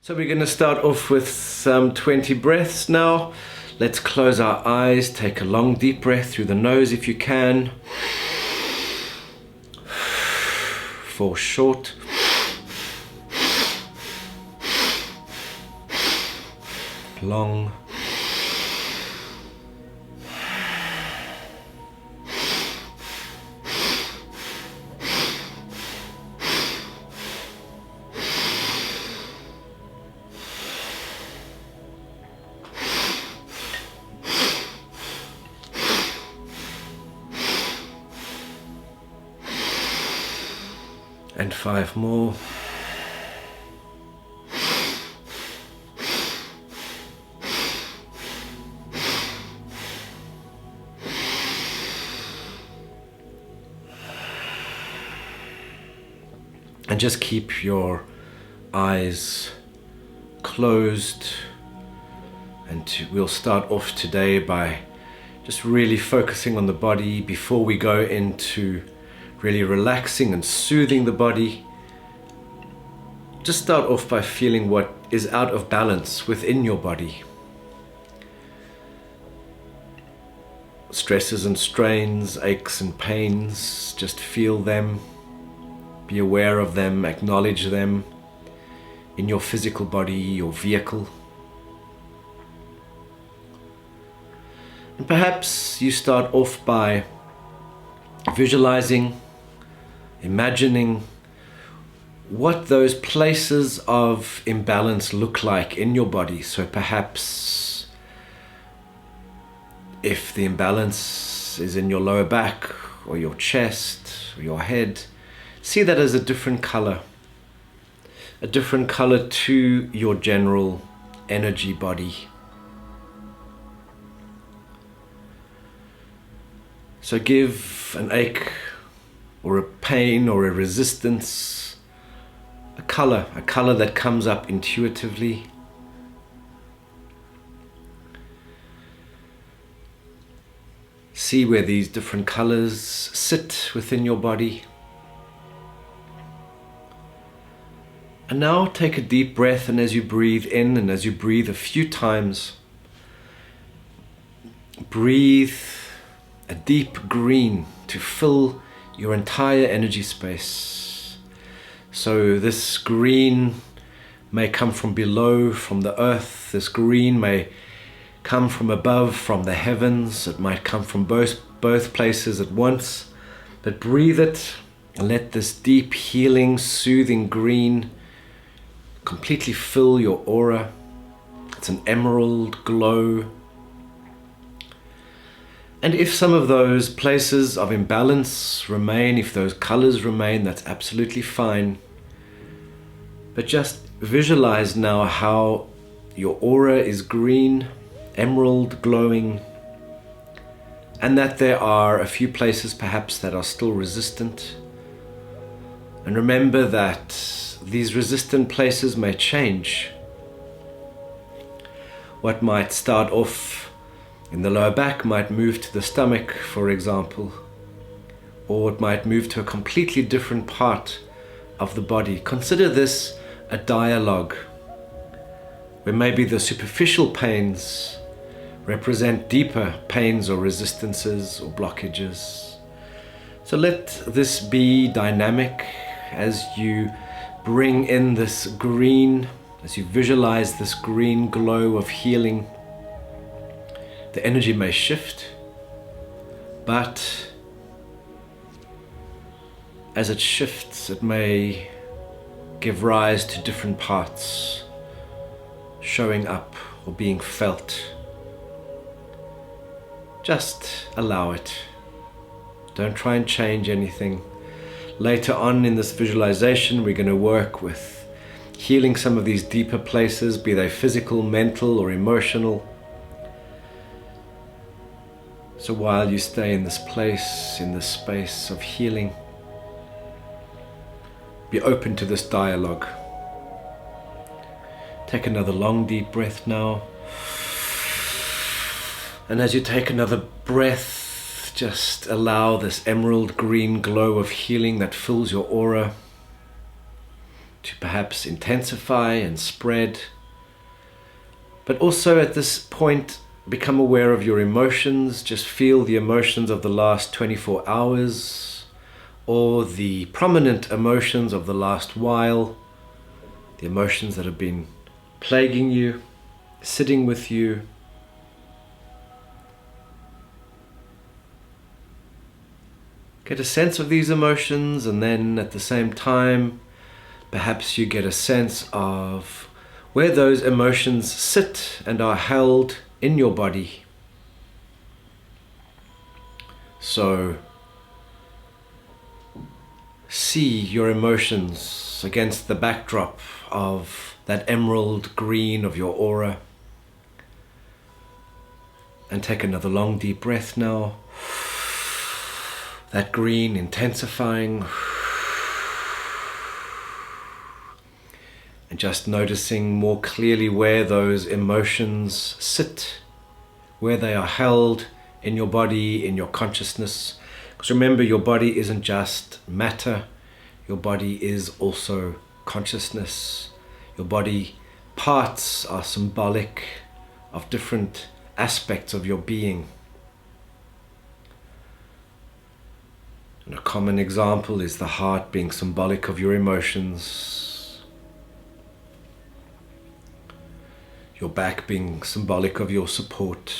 So we're going to start off with some 20 breaths now. Let's close our eyes, take a long deep breath through the nose if you can. 4 short. Long. And 5 more. And just keep your eyes closed. And we'll start off today by just really focusing on the body before we go into really relaxing and soothing the body. Just start off by feeling what is out of balance within your body. Stresses and strains, aches and pains, just feel them, be aware of them, acknowledge them in your physical body, your vehicle. And perhaps you start off by visualizing, imagining what those places of imbalance look like in your body. So perhaps if the imbalance is in your lower back or your chest or your head, see that as a different color to your general energy body. So give an ache or a pain or a resistance a color that comes up intuitively. See where these different colors sit within your body. And now take a deep breath, and as you breathe in and as you breathe a few times, breathe a deep green to fill your entire energy space. So this green may come from below, from the earth. This green may come from above, from the heavens. It might come from both places at once. But breathe it and let this deep, healing, soothing green completely fill your aura. It's an emerald glow. And if some of those places of imbalance remain, if those colors remain, that's absolutely fine. But just visualize now how your aura is green, emerald glowing, and that there are a few places perhaps that are still resistant. And remember that these resistant places may change. What might start off in the lower back might move to the stomach, for example, or it might move to a completely different part of the body. Consider this a dialogue, where maybe the superficial pains represent deeper pains or resistances or blockages. So let this be dynamic as you bring in this green, as you visualize this green glow of healing. The energy may shift, but as it shifts, it may give rise to different parts showing up or being felt. Just allow it. Don't try and change anything. Later on in this visualization, we're going to work with healing some of these deeper places, be they physical, mental, or emotional. So while you stay in this place, in this space of healing, be open to this dialogue. Take another long deep breath now. And as you take another breath, just allow this emerald green glow of healing that fills your aura to perhaps intensify and spread. But also at this point, become aware of your emotions. Just feel the emotions of the last 24 hours or the prominent emotions of the last while, the emotions that have been plaguing you, sitting with you. Get a sense of these emotions, and then at the same time, perhaps you get a sense of where those emotions sit and are held in your body. So, see your emotions against the backdrop of that emerald green of your aura. And take another long deep breath now. That green intensifying. And just noticing more clearly where those emotions sit, where they are held in your body, in your consciousness. Because remember, your body isn't just matter, your body is also consciousness. Your body parts are symbolic of different aspects of your being. And a common example is the heart being symbolic of your emotions, your back being symbolic of your support.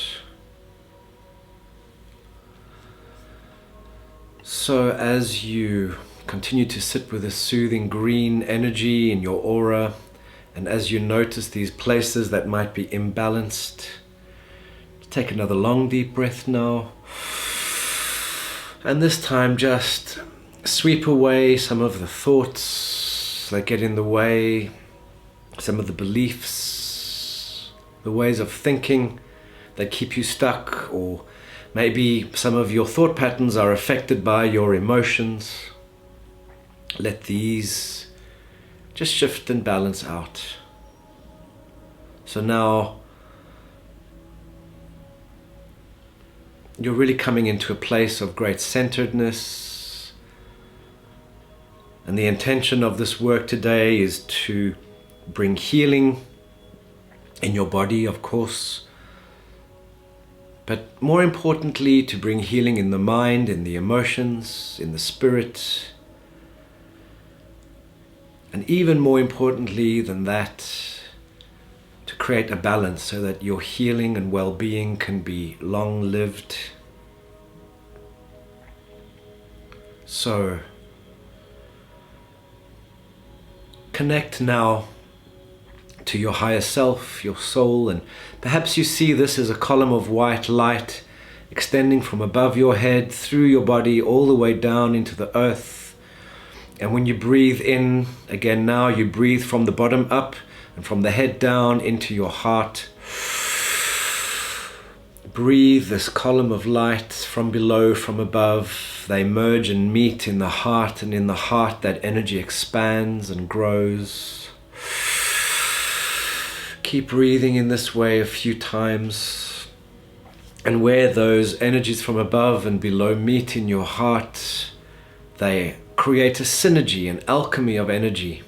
So as you continue to sit with this soothing green energy in your aura, and as you notice these places that might be imbalanced, take another long deep breath now. And this time just sweep away some of the thoughts that get in the way, some of the beliefs, the ways of thinking that keep you stuck, or maybe some of your thought patterns are affected by your emotions. Let these just shift and balance out. So now you're really coming into a place of great centeredness. And the intention of this work today is to bring healing in your body, of course, but more importantly, to bring healing in the mind, in the emotions, in the spirit. And even more importantly than that, to create a balance so that your healing and well-being can be long-lived. So, connect now to your higher self, your soul, and perhaps you see this as a column of white light extending from above your head, through your body, all the way down into the earth. And when you breathe in, again now, you breathe from the bottom up and from the head down into your heart. Breathe this column of light from below, from above. They merge and meet in the heart, and in the heart that energy expands and grows. Keep breathing in this way a few times. And where those energies from above and below meet in your heart, they create a synergy, an alchemy of energy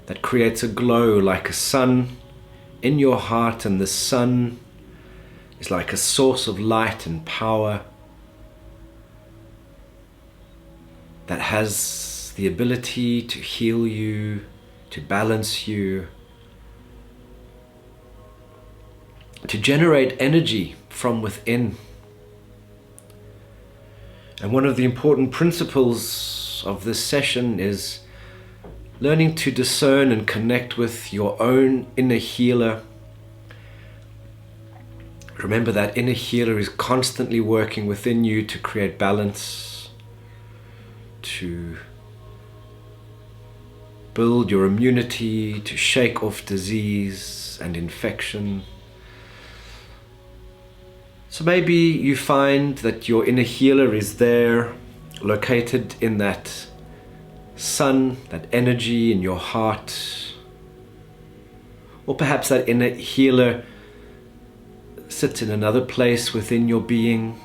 that creates a glow like a sun in your heart. And the sun is like a source of light and power that has the ability to heal you, to balance you, to generate energy from within. And one of the important principles of this session is learning to discern and connect with your own inner healer. Remember that inner healer is constantly working within you to create balance, to build your immunity, to shake off disease and infection. So maybe you find that your inner healer is there, located in that sun, that energy in your heart. Or perhaps that inner healer sits in another place within your being,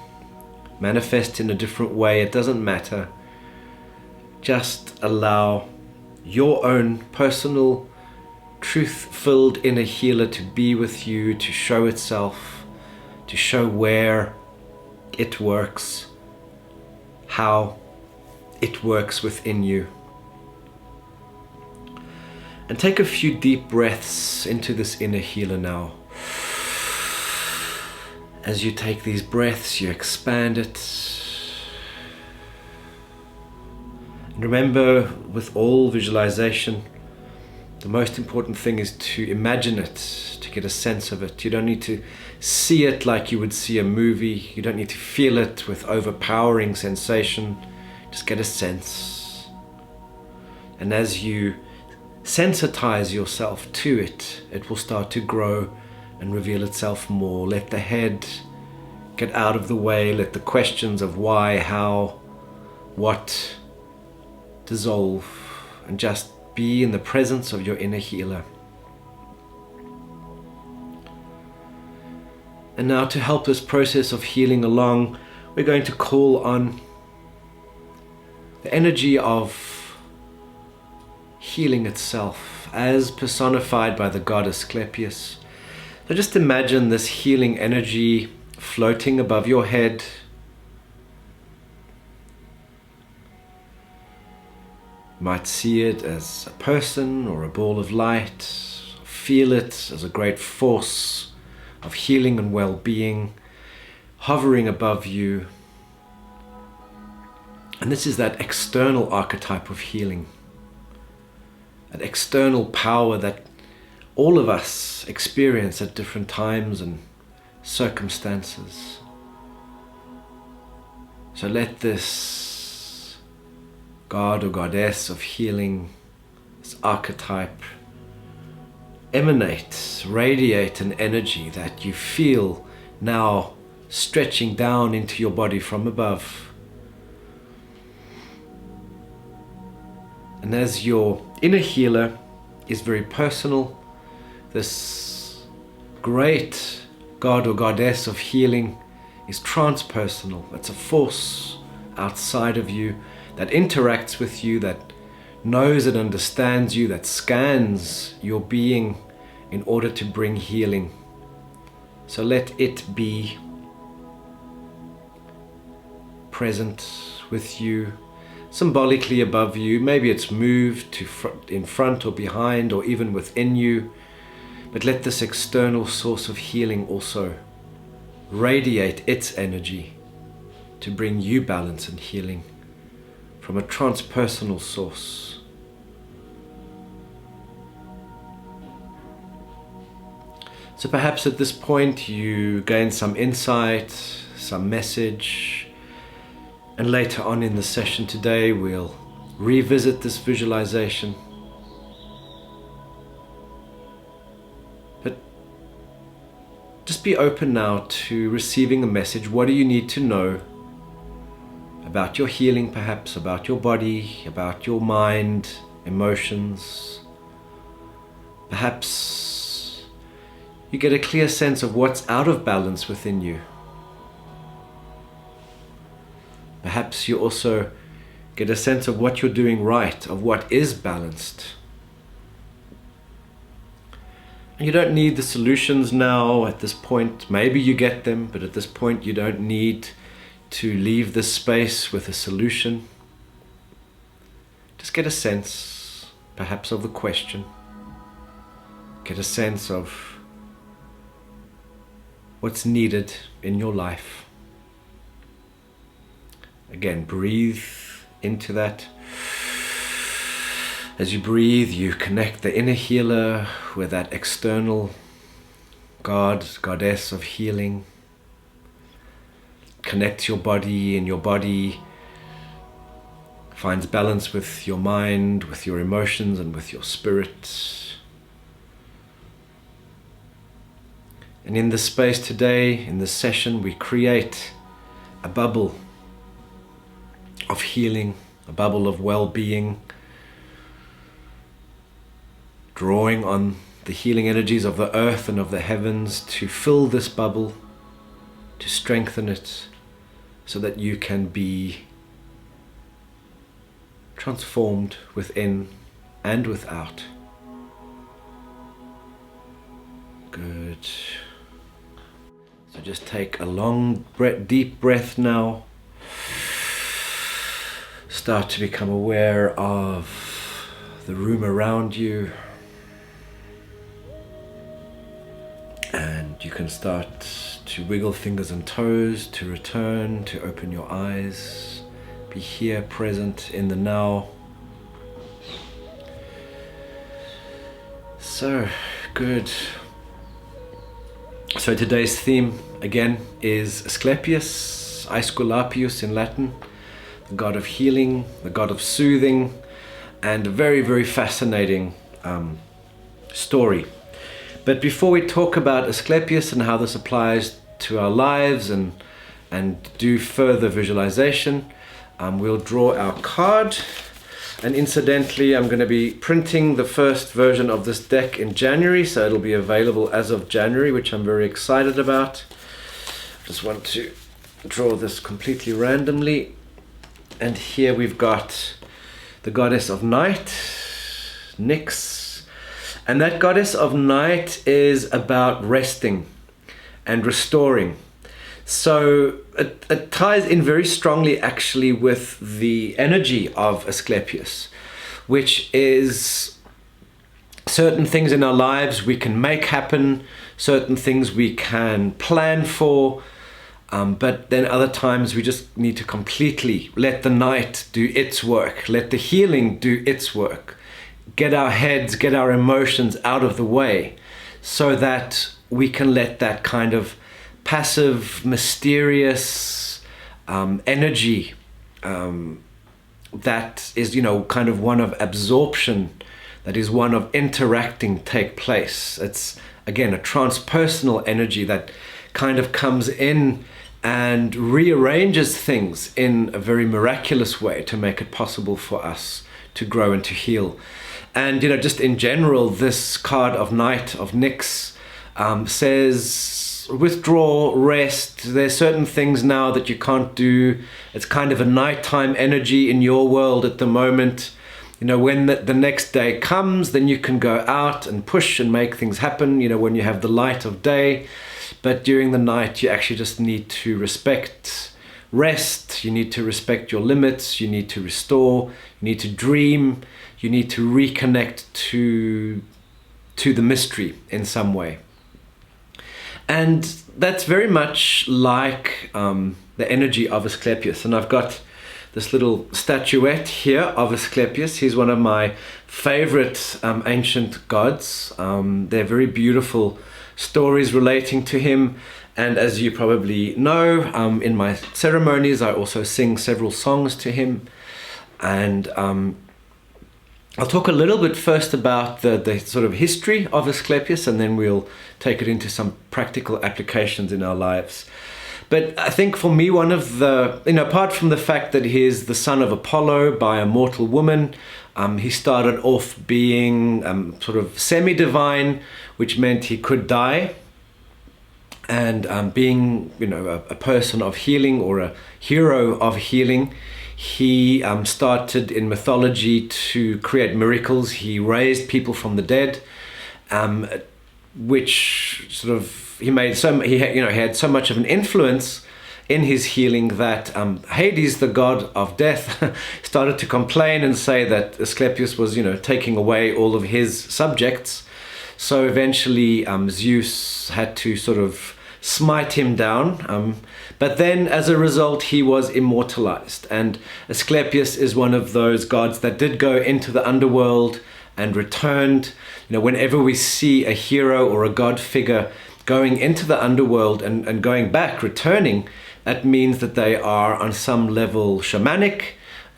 manifest in a different way. It doesn't matter. Just allow your own personal truth-filled inner healer to be with you, to show itself, to show where it works, how it works within you. And take a few deep breaths into this inner healer now. As you take these breaths, you expand it. And remember, with all visualization, the most important thing is to imagine it, to get a sense of it. You don't need to see it like you would see a movie. You don't need to feel it with overpowering sensation. Just get a sense. And as you sensitize yourself to it, it will start to grow and reveal itself more. Let the head get out of the way. Let the questions of why, how, what dissolve, and just be in the presence of your inner healer. And now, to help this process of healing along, we're going to call on the energy of healing itself as personified by the god Asclepius. So just imagine this healing energy floating above your head. You might see it as a person or a ball of light. Feel it as a great force of healing and well-being hovering above you. And this is that external archetype of healing, that external power that all of us experience at different times and circumstances. So let this god or goddess of healing, this archetype, emanate, radiate an energy that you feel now stretching down into your body from above. And as your inner healer is very personal, this great god or goddess of healing is transpersonal. It's a force outside of you that interacts with you, that knows and understands you, that scans your being in order to bring healing. So let it be present with you, symbolically above you. Maybe it's moved to in front or behind or even within you. But let this external source of healing also radiate its energy to bring you balance and healing from a transpersonal source. So perhaps at this point you gain some insight, some message, and later on in the session today we'll revisit this visualization. But just be open now to receiving a message. What do you need to know about your healing, perhaps about your body, about your mind, emotions? Perhaps you get a clear sense of what's out of balance within you. Perhaps you also get a sense of what you're doing right, of what is balanced. And you don't need the solutions now at this point. Maybe you get them, but at this point you don't need to leave this space with a solution. Just get a sense, perhaps, of the question. Get a sense of what's needed in your life. Again, breathe into that. As you breathe, you connect the inner healer with that external god, goddess of healing. Connect your body, and your body finds balance with your mind, with your emotions, and with your spirit. And in this space today, in this session, we create a bubble of healing, a bubble of well-being, drawing on the healing energies of the earth and of the heavens to fill this bubble, to strengthen it, so that you can be transformed within and without. Good. So just take a long deep breath now. Start to become aware of the room around you. And you can start to wiggle fingers and toes, to return, to open your eyes. Be here, present in the now. So, good. So today's theme, again, is Asclepius, Asklepios in Latin, the god of healing, the god of soothing, and a very, very fascinating story. But before we talk about Asclepius and how this applies to our lives and do further visualization, we'll draw our card. And incidentally, I'm going to be printing the first version of this deck in January, so it'll be available as of January, which I'm very excited about. Just want to draw this completely randomly. And here we've got the goddess of night, Nyx. And that goddess of night is about resting and restoring. So it ties in very strongly actually with the energy of Asclepius, which is certain things in our lives we can make happen, certain things we can plan for, but then other times we just need to completely let the night do its work, let the healing do its work, get our heads, get our emotions out of the way so that we can let that kind of passive, mysterious energy that is, kind of one of absorption, that is one of interacting take place. It's, again, a transpersonal energy that kind of comes in and rearranges things in a very miraculous way to make it possible for us to grow and to heal. And, just in general, this card of night, of Nyx, says, withdraw, rest. There's certain things now that you can't do. It's kind of a nighttime energy in your world at the moment. When the next day comes, then you can go out and push and make things happen, when you have the light of day. But during the night, you actually just need to respect rest. You need to respect your limits. You need to restore. You need to dream. You need to reconnect to the mystery in some way. And that's very much like the energy of Asclepius. And I've got this little statuette here of Asclepius. He's one of my favorite ancient gods. They're very beautiful stories relating to him. And as you probably know, in my ceremonies, I also sing several songs to him. And I'll talk a little bit first about the sort of history of Asclepius, and then we'll take it into some practical applications in our lives. But I think for me, one of the, apart from the fact that he is the son of Apollo by a mortal woman, he started off being sort of semi-divine, which meant he could die. And being, a person of healing or a hero of healing, he started in mythology to create miracles. He raised people from the dead, which sort of he had so much of an influence in his healing that Hades, the god of death, started to complain and say that Asclepius was taking away all of his subjects. So eventually Zeus had to sort of smite him down, but then as a result he was immortalized, and Asclepius is one of those gods that did go into the underworld and returned. Whenever we see a hero or a god figure going into the underworld and going back, returning, that means that they are on some level shamanic.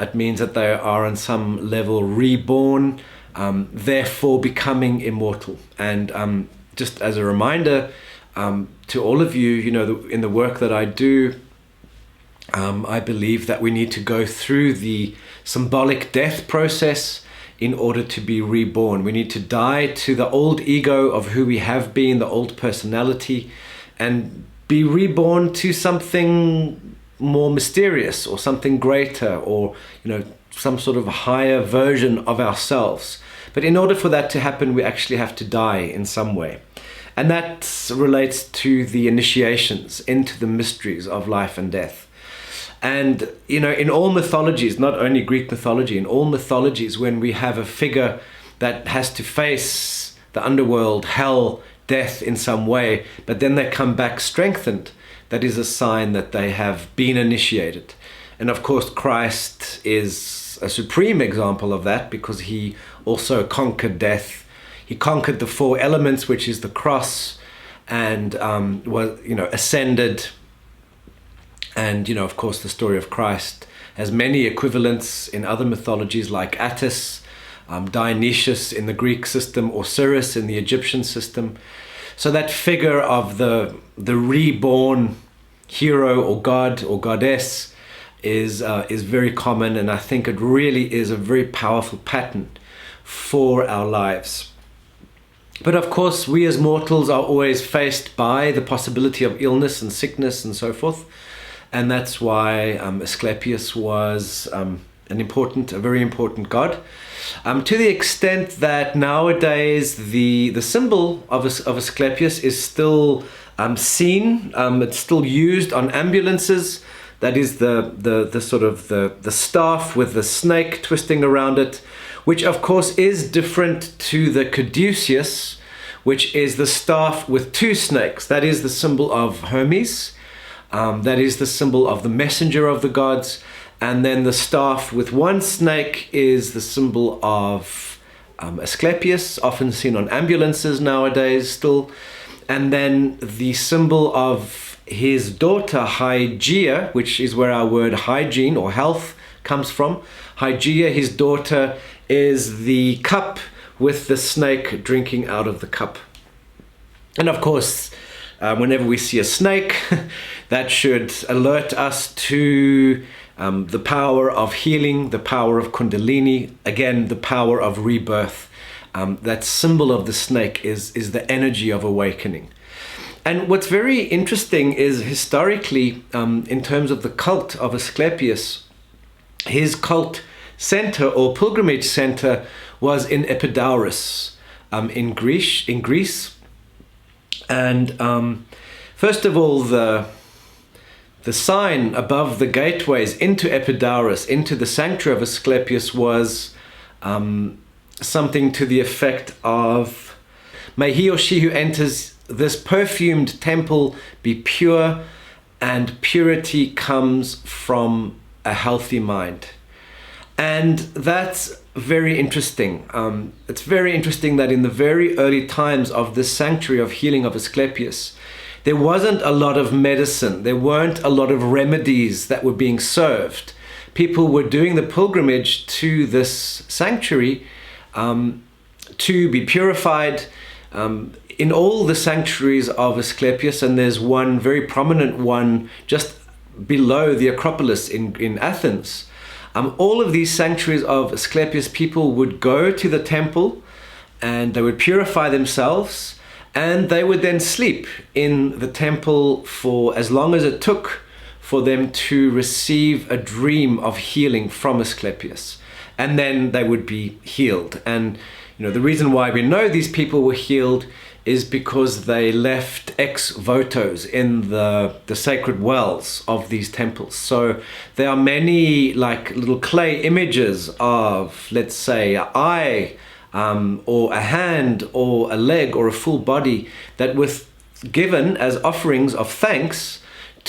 It means that they are on some level reborn, therefore becoming immortal. And just as a reminder, to all of you, in the work that I do, I believe that we need to go through the symbolic death process in order to be reborn. We need to die to the old ego of who we have been, the old personality, and be reborn to something more mysterious or something greater, or some sort of higher version of ourselves. But in order for that to happen, we actually have to die in some way. And that relates to the initiations into the mysteries of life and death. And, you know, in all mythologies, not only Greek mythology, in all mythologies, when we have a figure that has to face the underworld, hell, death in some way, but then they come back strengthened, that is a sign that they have been initiated. And of course, Christ is a supreme example of that, because he also conquered death. He conquered the 4 elements, which is the cross, and was, you know, ascended. And, you know, of course, the story of Christ has many equivalents in other mythologies, like Attis, Dionysius in the Greek system, Osiris in the Egyptian system. So that figure of the reborn hero or god or goddess is very common, and I think it really is a very powerful pattern for our lives. But of course, we as mortals are always faced by the possibility of illness and sickness and so forth. And that's why Asclepius was a very important god. To the extent that nowadays the symbol of Asclepius is still seen. It's still used on ambulances. That is the sort of the staff with the snake twisting around it, which of course is different to the caduceus, which is the staff with 2 snakes. That is the symbol of Hermes. That is the symbol of the messenger of the gods. And then the staff with 1 snake is the symbol of Asclepius, often seen on ambulances nowadays still. And then the symbol of his daughter Hygeia, which is where our word hygiene or health comes from. Hygeia, his daughter, is the cup with the snake drinking out of the cup. And of course, whenever we see a snake, that should alert us to the power of healing, the power of Kundalini, again, the power of rebirth. That symbol of the snake is the energy of awakening. And what's very interesting is historically, in terms of the cult of Asclepius, his cult center or pilgrimage center was in Epidaurus, in Greece. And first of all, the sign above the gateways into Epidaurus, into the sanctuary of Asclepius, was something to the effect of, "May he or she who enters this perfumed temple be pure, and purity comes from a healthy mind." And that's very interesting. It's very interesting that in the very early times of this sanctuary of healing of Asclepius, there wasn't a lot of medicine. There weren't a lot of remedies that were being served. People were doing the pilgrimage to this sanctuary to be purified. In all the sanctuaries of Asclepius, and there's one very prominent one just below the Acropolis in Athens, all of these sanctuaries of Asclepius, people would go to the temple and they would purify themselves, and they would then sleep in the temple for as long as it took for them to receive a dream of healing from Asclepius. And then they would be healed. And you know, the reason why we know these people were healed is because they left ex votos in the sacred wells of these temples. So there are many like little clay images of, let's say, an eye, or a hand, or a leg, or a full body that was given as offerings of thanks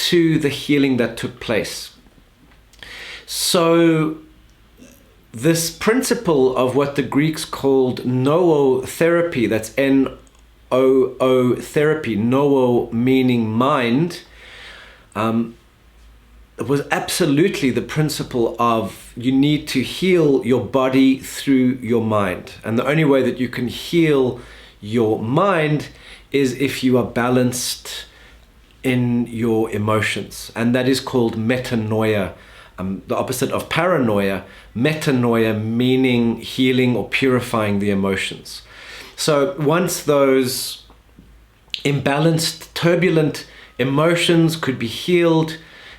to the healing that took place. So this principle of what the Greeks called nootherapy, that's N-O-O therapy, noo meaning mind, was absolutely the principle of you need to heal your body through your mind. And the only way that you can heal your mind is if you are balanced in your emotions. And that is called metanoia, the opposite of paranoia. Metanoia meaning healing or purifying the emotions. So once those imbalanced, turbulent emotions could be healed,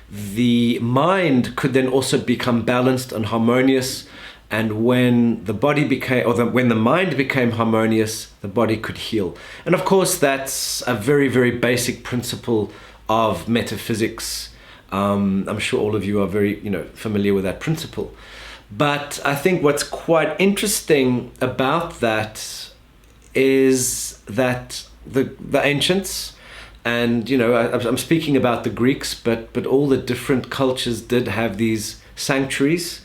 the mind could then also become balanced and harmonious, And when the body became, when the mind became harmonious, the body could heal. And of course, that's a very, very basic principle of metaphysics. I'm sure all of you are very, familiar with that principle. But I think what's quite interesting about that is that the ancients, and I'm speaking about the Greeks, but all the different cultures did have these sanctuaries.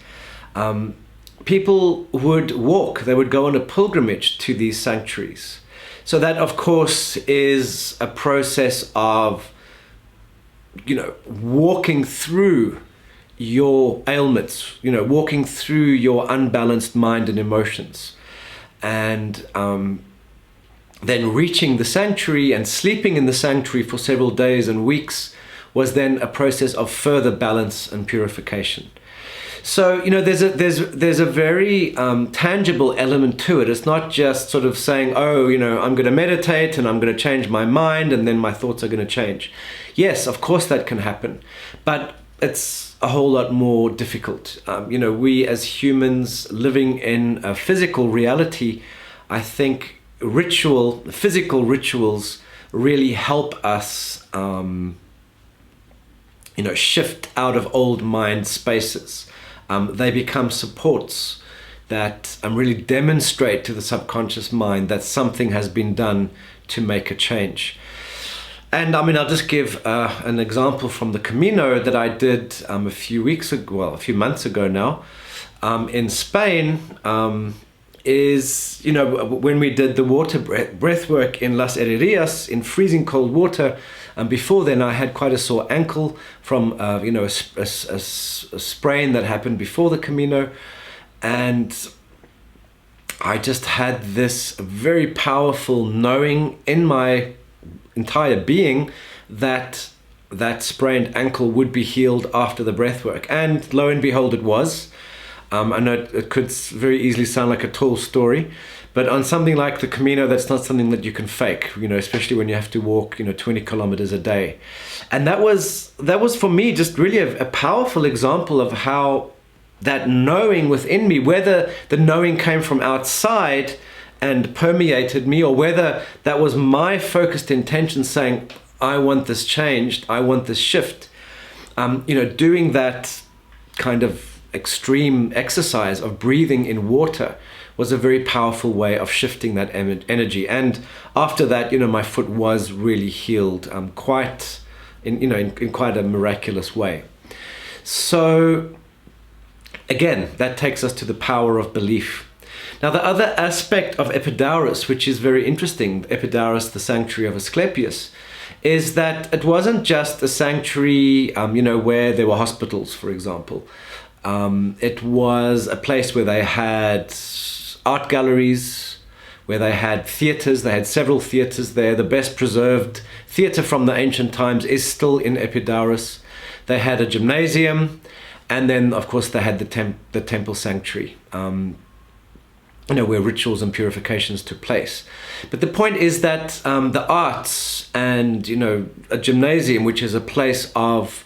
People would walk, they would go on a pilgrimage to these sanctuaries. So that, of course, is a process of, walking through your ailments, walking through your unbalanced mind and emotions. And then reaching the sanctuary and sleeping in the sanctuary for several days and weeks was then a process of further balance and purification. So, there's a very tangible element to it. It's not just sort of saying, oh, I'm going to meditate and I'm going to change my mind and then my thoughts are going to change. Yes, of course that can happen, but it's a whole lot more difficult. We as humans living in a physical reality, I think physical rituals really help us, shift out of old mind spaces. They become supports that really demonstrate to the subconscious mind that something has been done to make a change. And I'll just give an example from the Camino that I did a few months ago now, in Spain. Is when we did the water breath work in Las Herrerías in freezing cold water, and before then I had quite a sore ankle from a sprain that happened before the Camino, and I just had this very powerful knowing in my entire being that sprained ankle would be healed after the breath work, and lo and behold, it was. I know it could very easily sound like a tall story, but on something like the Camino, that's not something that you can fake, especially when you have to walk, 20 kilometers a day. And that was for me just really a powerful example of how that knowing within me, whether the knowing came from outside and permeated me, or whether that was my focused intention saying, I want this changed, I want this shift, doing that kind of extreme exercise of breathing in water was a very powerful way of shifting that energy. And after that, my foot was really healed quite in quite a miraculous way. So again, that takes us to the power of belief. Now, the other aspect of Epidaurus, which is very interesting, Epidaurus, the sanctuary of Asclepius, is that it wasn't just a sanctuary, where there were hospitals, for example. It was a place where they had art galleries, where they had theaters. They had several theaters there. The best preserved theater from the ancient times is still in Epidaurus. They had a gymnasium, and then, of course, they had the temple sanctuary, where rituals and purifications took place. But the point is that the arts and, a gymnasium, which is a place of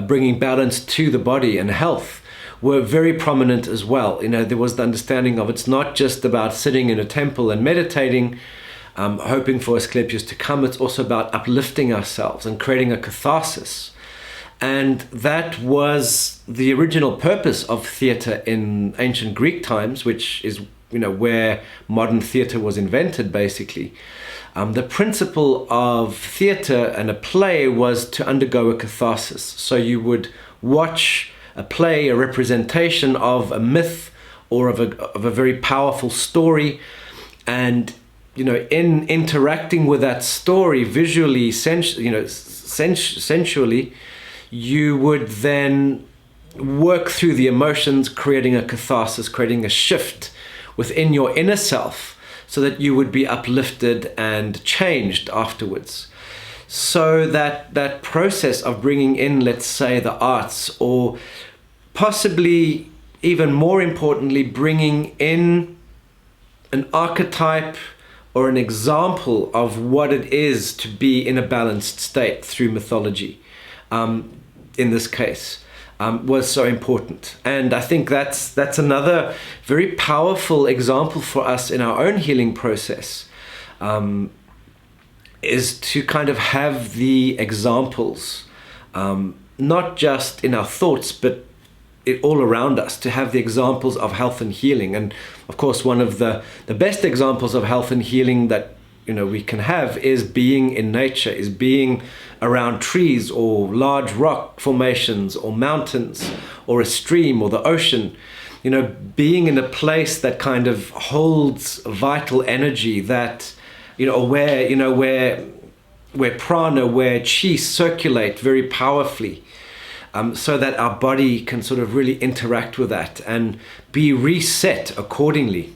bringing balance to the body and health, were very prominent as well. There was the understanding of it's not just about sitting in a temple and meditating, hoping for Asclepius to come. It's also about uplifting ourselves and creating a catharsis. And that was the original purpose of theatre in ancient Greek times, which is, where modern theatre was invented, basically. The principle of theatre and a play was to undergo a catharsis. So you would watch a play, a representation of a myth or of a very powerful story, and in interacting with that story visually, sensually, you would then work through the emotions, creating a catharsis, creating a shift within your inner self, so that you would be uplifted and changed afterwards. So that process of bringing in, let's say, the arts, or possibly even more importantly, bringing in an archetype or an example of what it is to be in a balanced state through mythology, in this case. was so important. And I think that's another very powerful example for us in our own healing process, is to kind of have the examples, not just in our thoughts, but all around us, to have the examples of health and healing. And of course, one of the best examples of health and healing that we can have is being in nature, is being around trees or large rock formations or mountains or a stream or the ocean. Being in a place that kind of holds vital energy, that where prana, where chi circulate very powerfully, so that our body can sort of really interact with that and be reset accordingly.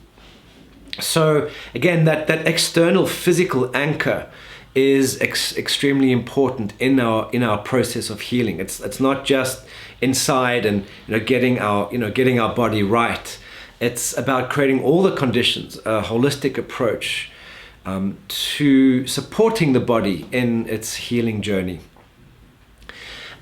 So again, that external physical anchor is extremely important in our process of healing. It's not just inside and getting our body right. It's about creating all the conditions, a holistic approach to supporting the body in its healing journey.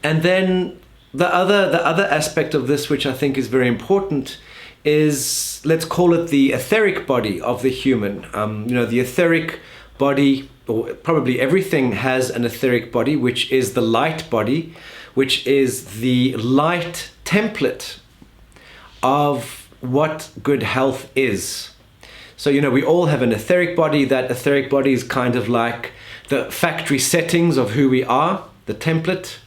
And then the other aspect of this, which I think is very important, is, let's call it the etheric body of the human. The etheric body, or probably everything has an etheric body, which is the light body, which is the light template of what good health is. So, we all have an etheric body. That etheric body is kind of like the factory settings of who we are, the template.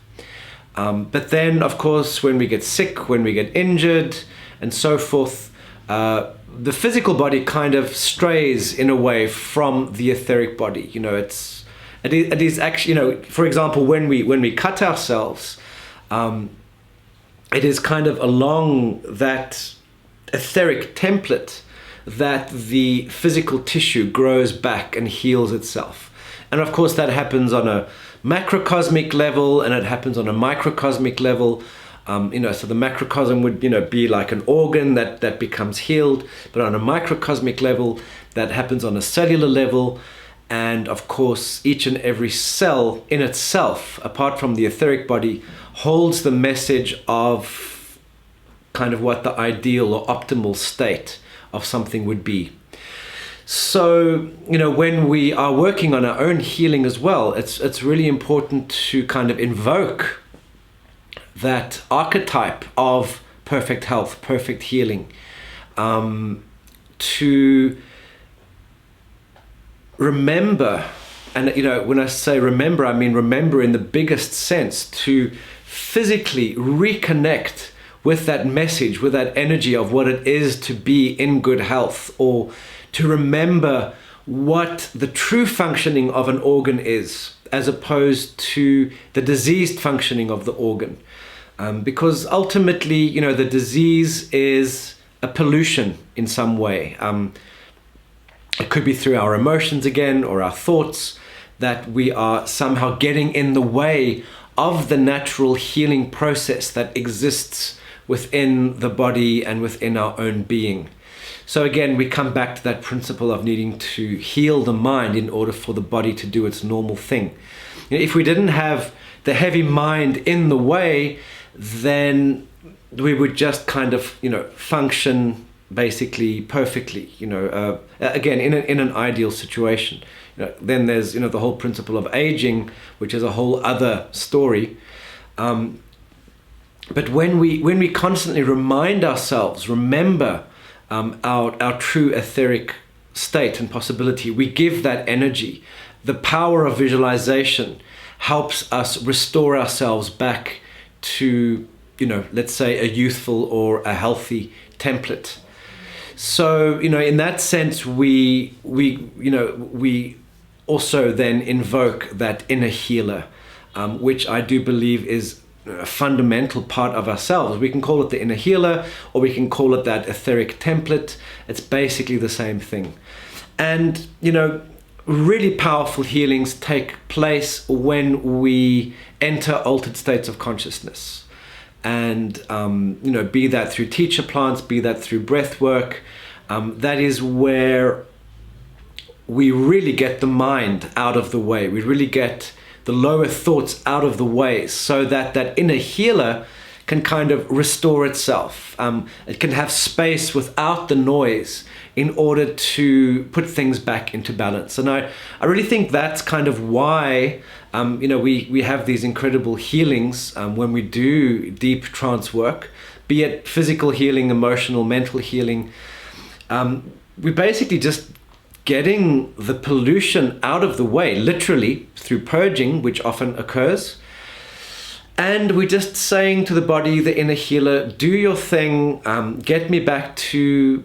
But then, of course, when we get sick, when we get injured, and so forth, the physical body kind of strays in a way from the etheric body. It is actually, for example, when we cut ourselves, it is kind of along that etheric template that the physical tissue grows back and heals itself. And of course, that happens on a macrocosmic level, and it happens on a microcosmic level. So the macrocosm would, be like an organ that becomes healed, but on a microcosmic level, that happens on a cellular level. And of course, each and every cell in itself, apart from the etheric body, holds the message of kind of what the ideal or optimal state of something would be. So, when we are working on our own healing as well, it's really important to kind of invoke that archetype of perfect health, perfect healing, to remember. And when I say remember, I mean remember in the biggest sense, to physically reconnect with that message, with that energy of what it is to be in good health, or to remember what the true functioning of an organ is, as opposed to the diseased functioning of the organ. Because ultimately, the disease is a pollution in some way. It could be through our emotions again, or our thoughts, that we are somehow getting in the way of the natural healing process that exists within the body and within our own being. So again, we come back to that principle of needing to heal the mind in order for the body to do its normal thing. If we didn't have the heavy mind in the way, then we would just kind of, function basically perfectly, again, in an ideal situation. Then there's, the whole principle of aging, which is a whole other story. But when we constantly remind ourselves, remember our true etheric state and possibility, we give that energy. The power of visualization helps us restore ourselves back to, let's say a youthful or a healthy template. So, in that sense, we also then invoke that inner healer, which I do believe is a fundamental part of ourselves. We can call it the inner healer, or we can call it that etheric template. It's basically the same thing. And, really powerful healings take place when we enter altered states of consciousness. And, be that through teacher plants, be that through breath work, that is where we really get the mind out of the way. We really get the lower thoughts out of the way, so that that inner healer can kind of restore itself. It can have space without the noise in order to put things back into balance. And I really think that's kind of why we have these incredible healings when we do deep trance work, be it physical healing, emotional, mental healing. We're basically just getting the pollution out of the way, literally through purging, which often occurs. And we're just saying to the body, the inner healer, do your thing, get me back to,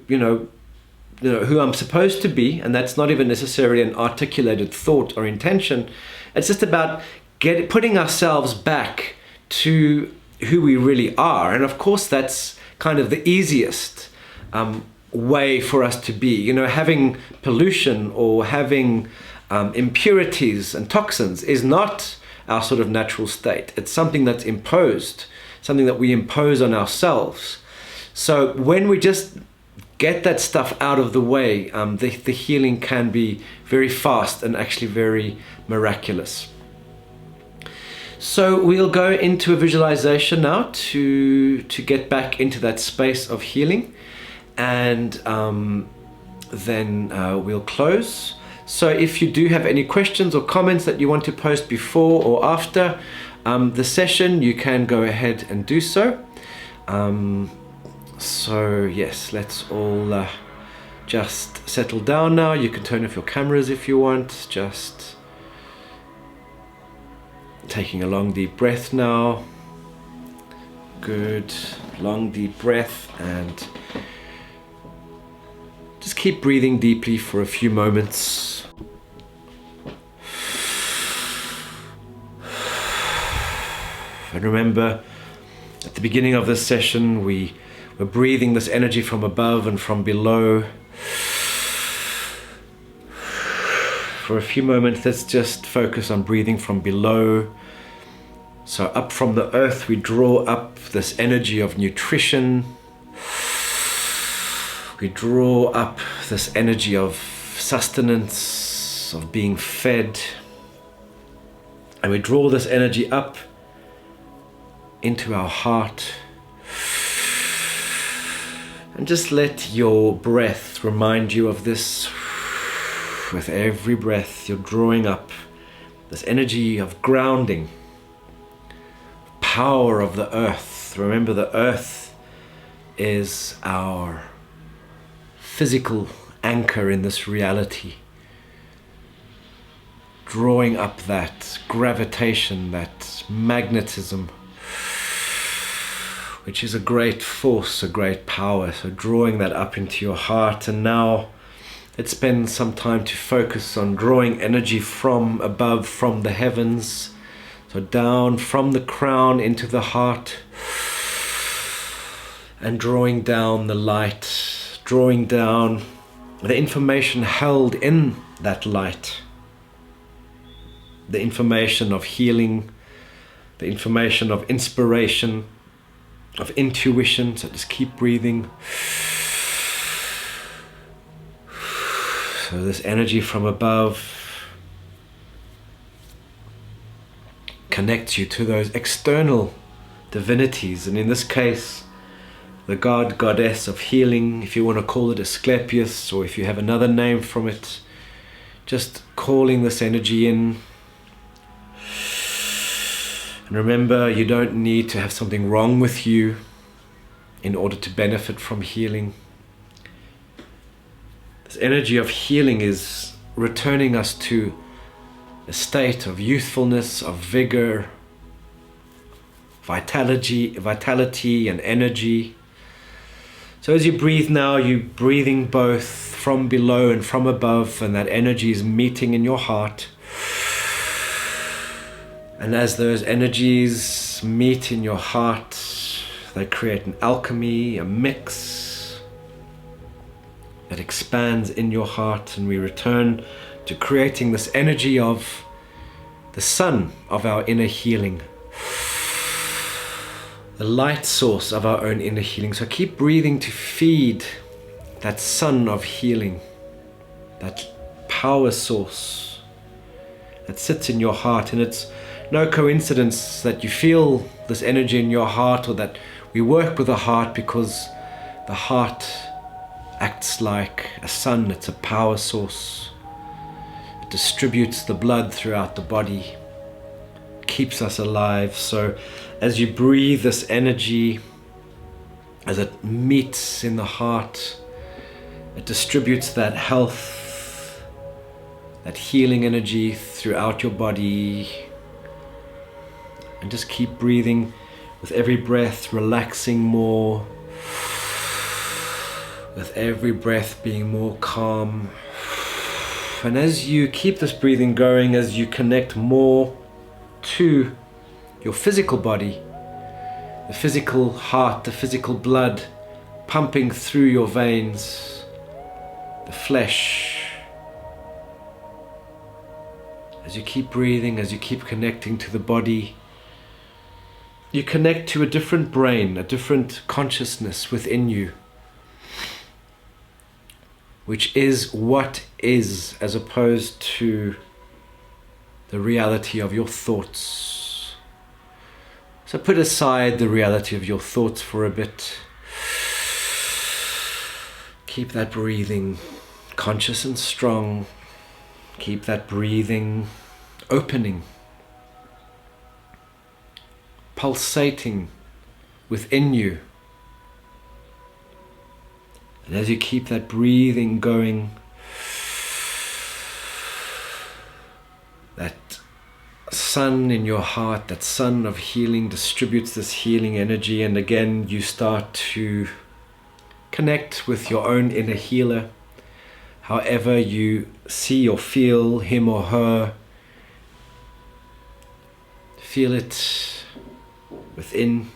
who I'm supposed to be. And that's not even necessarily an articulated thought or intention. It's just about putting ourselves back to who we really are. And of course, that's kind of the easiest way for us to be. Having pollution or having impurities and toxins is not our sort of natural state. It's something that's imposed, something that we impose on ourselves. So when we just get that stuff out of the way, the healing can be very fast and actually very miraculous. So we'll go into a visualization now to get back into that space of healing, and then we'll close. So if you do have any questions or comments that you want to post before or after the session, you can go ahead and do so. So yes, let's all just settle down now. You can turn off your cameras if you want. Just taking a long deep breath now. Good, long deep breath, and just keep breathing deeply for a few moments. And remember, at the beginning of this session, we were breathing this energy from above and from below. For a few moments, let's just focus on breathing from below. So up from the earth, we draw up this energy of nutrition. We draw up this energy of sustenance, of being fed. And we draw this energy up into our heart. And just let your breath remind you of this. With every breath, you're drawing up this energy of grounding, power of the earth. Remember, the earth is our physical anchor in this reality. Drawing up that gravitation, that magnetism, which is a great force, a great power. So drawing that up into your heart. And now let's spend some time to focus on drawing energy from above, from the heavens. So down from the crown into the heart, and drawing down the light, drawing down the information held in that light, the information of healing, the information of inspiration, of intuition. So just keep breathing. So this energy from above connects you to those external divinities, and in this case, the god, goddess of healing, if you want to call it Asclepius, or if you have another name from it, just calling this energy in. And remember, you don't need to have something wrong with you in order to benefit from healing. This energy of healing is returning us to a state of youthfulness, of vigor, vitality and energy. So as you breathe now, you're breathing both from below and from above, and that energy is meeting in your heart. And as those energies meet in your heart, they create an alchemy, a mix that expands in your heart, and we return to creating this energy of the sun of our inner healing, the light source of our own inner healing. So keep breathing to feed that sun of healing, that power source that sits in your heart. And it's no coincidence that you feel this energy in your heart, or that we work with the heart, because the heart acts like a sun. It's a power source. It distributes the blood throughout the body, keeps us alive. So as you breathe this energy, as it meets in the heart, it distributes that health, that healing energy throughout your body. And just keep breathing with every breath, relaxing more, with every breath being more calm. And as you keep this breathing going, as you connect more to your physical body, the physical heart, the physical blood pumping through your veins, the flesh, as you keep breathing, as you keep connecting to the body, you connect to a different brain, a different consciousness within you, which is what is, as opposed to the reality of your thoughts. So put aside the reality of your thoughts for a bit. Keep that breathing conscious and strong. Keep that breathing opening, pulsating within you. And as you keep that breathing going, that sun in your heart, that sun of healing, distributes this healing energy. And again, you start to connect with your own inner healer, however you see or feel him or her. Feel it within.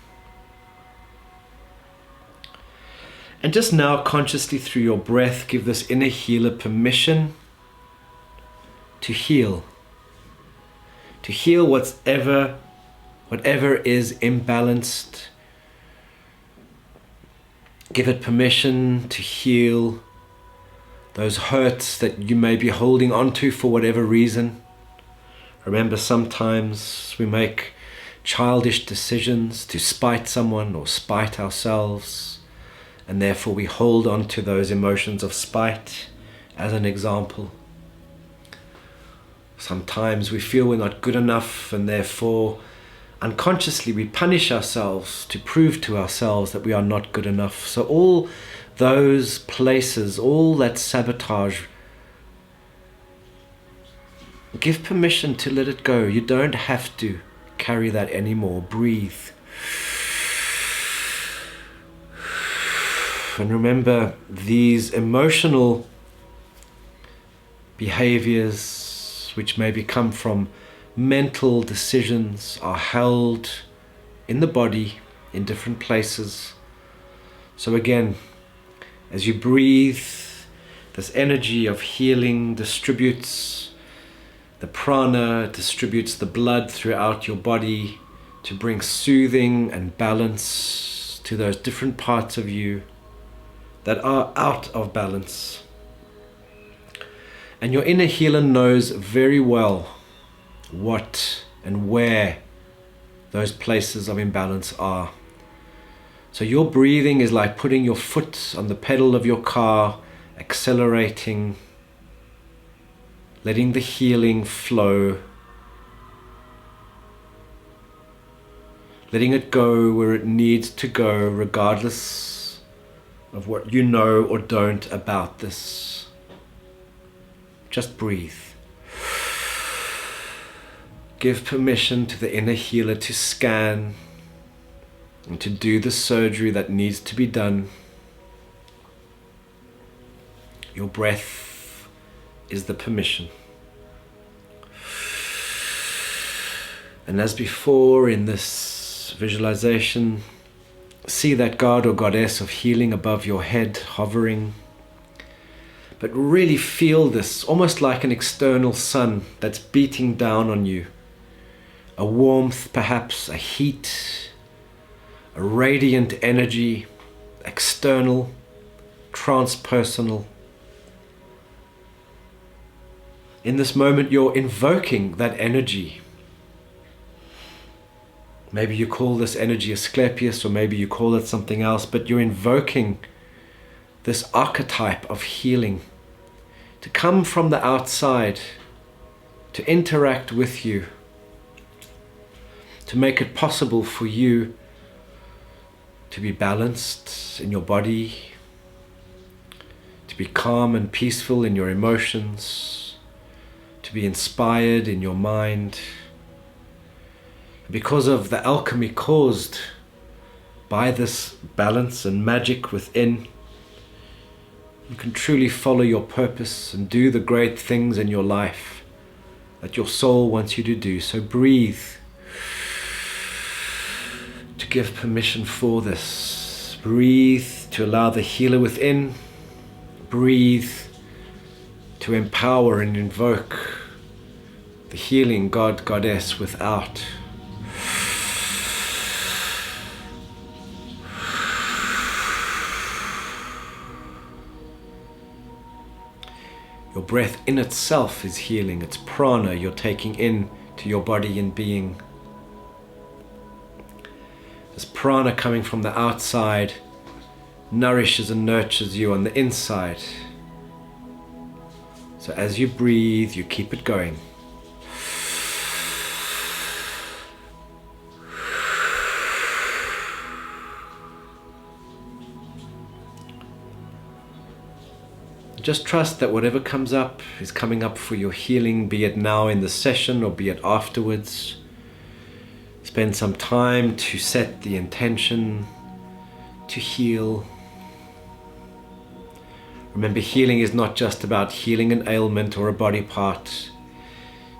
And just now, consciously through your breath, give this inner healer permission to heal. To heal whatever is imbalanced. Give it permission to heal those hurts that you may be holding on to for whatever reason. Remember, sometimes we make childish decisions to spite someone or spite ourselves, and therefore we hold on to those emotions of spite, as an example. Sometimes we feel we're not good enough, and therefore unconsciously we punish ourselves to prove to ourselves that we are not good enough. So all those places, all that sabotage, give permission to let it go. You don't have to carry that anymore. Breathe. And remember, these emotional behaviors which maybe come from mental decisions are held in the body in different places. So again, as you breathe, this energy of healing distributes the prana, distributes the blood throughout your body to bring soothing and balance to those different parts of you that are out of balance. And your inner healer knows very well what and where those places of imbalance are. So your breathing is like putting your foot on the pedal of your car, accelerating, letting the healing flow, letting it go where it needs to go, regardless of what you know or don't about this. Just breathe. Give permission to the inner healer to scan and to do the surgery that needs to be done. Your breath is the permission. And as before in this visualization, see that god or goddess of healing above your head hovering. But really feel this, almost like an external sun that's beating down on you. A warmth, perhaps a heat, a radiant energy, external, transpersonal. In this moment, you're invoking that energy. Maybe you call this energy Asclepius, or maybe you call it something else, but you're invoking this archetype of healing to come from the outside, to interact with you, to make it possible for you to be balanced in your body, to be calm and peaceful in your emotions, to be inspired in your mind. Because of the alchemy caused by this balance and magic within, you can truly follow your purpose and do the great things in your life that your soul wants you to do. So breathe to give permission for this. Breathe to allow the healer within. Breathe to empower and invoke the healing God, Goddess without. Your breath in itself is healing. It's prana you're taking in to your body and being. This prana coming from the outside nourishes and nurtures you on the inside. So as you breathe, you keep it going. Just trust that whatever comes up is coming up for your healing, be it now in the session or be it afterwards. Spend some time to set the intention to heal. Remember, healing is not just about healing an ailment or a body part.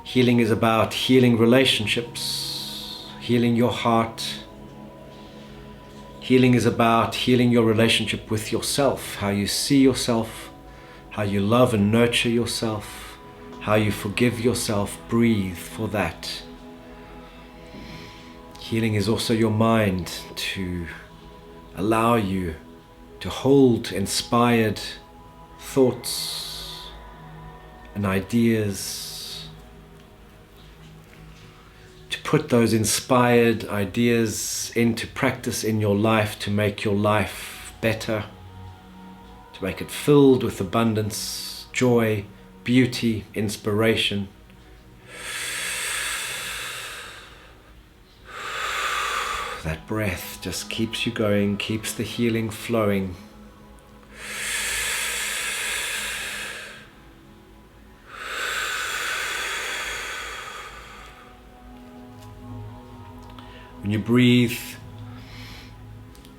Healing is about healing relationships, healing your heart. Healing is about healing your relationship with yourself, how you see yourself, how you love and nurture yourself, how you forgive yourself. Breathe for that. Healing is also your mind, to allow you to hold inspired thoughts and ideas, to put those inspired ideas into practice in your life, to make your life better, to make it filled with abundance, joy, beauty, inspiration. That breath just keeps you going, keeps the healing flowing. When you breathe,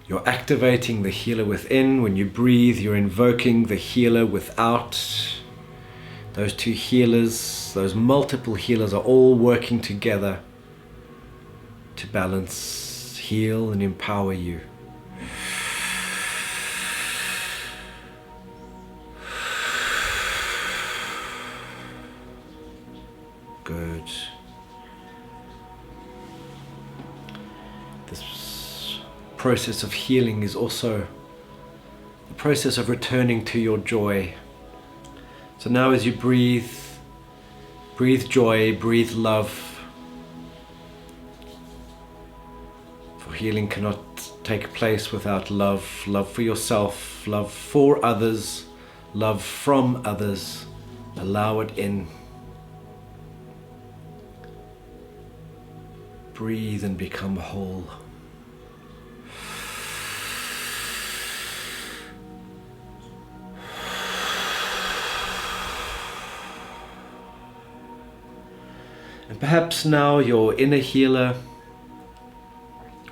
you're activating the healer within. When you breathe, you're invoking the healer without. Those two healers, those multiple healers, are all working together to balance, heal, and empower you. Good. This process of healing is also the process of returning to your joy. So now as you breathe, breathe joy, breathe love. For healing cannot take place without love. Love for yourself, love for others, love from others. Allow it in. Breathe and become whole. And perhaps now your inner healer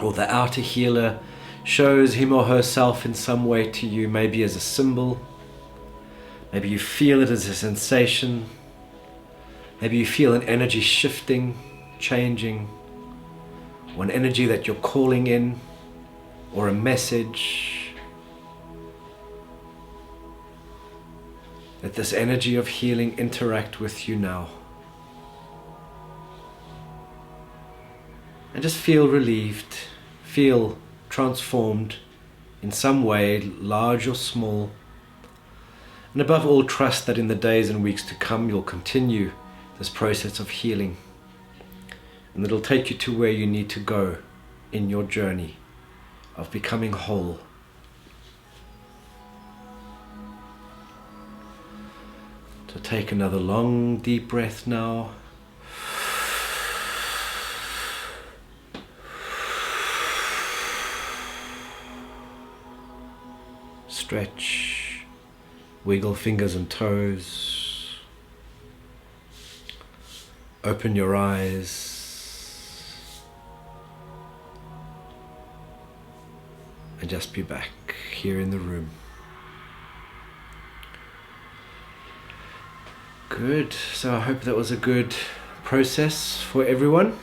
or the outer healer shows him or herself in some way to you, maybe as a symbol, maybe you feel it as a sensation, maybe you feel an energy shifting, changing, or an energy that you're calling in, or a message. Let this energy of healing interact with you now. And just feel relieved, feel transformed in some way, large or small. And above all, trust that in the days and weeks to come, you'll continue this process of healing. And it'll take you to where you need to go in your journey of becoming whole. So take another long deep breath now. Stretch, wiggle fingers and toes. Open your eyes. And just be back here in the room. Good. So I hope that was a good process for everyone.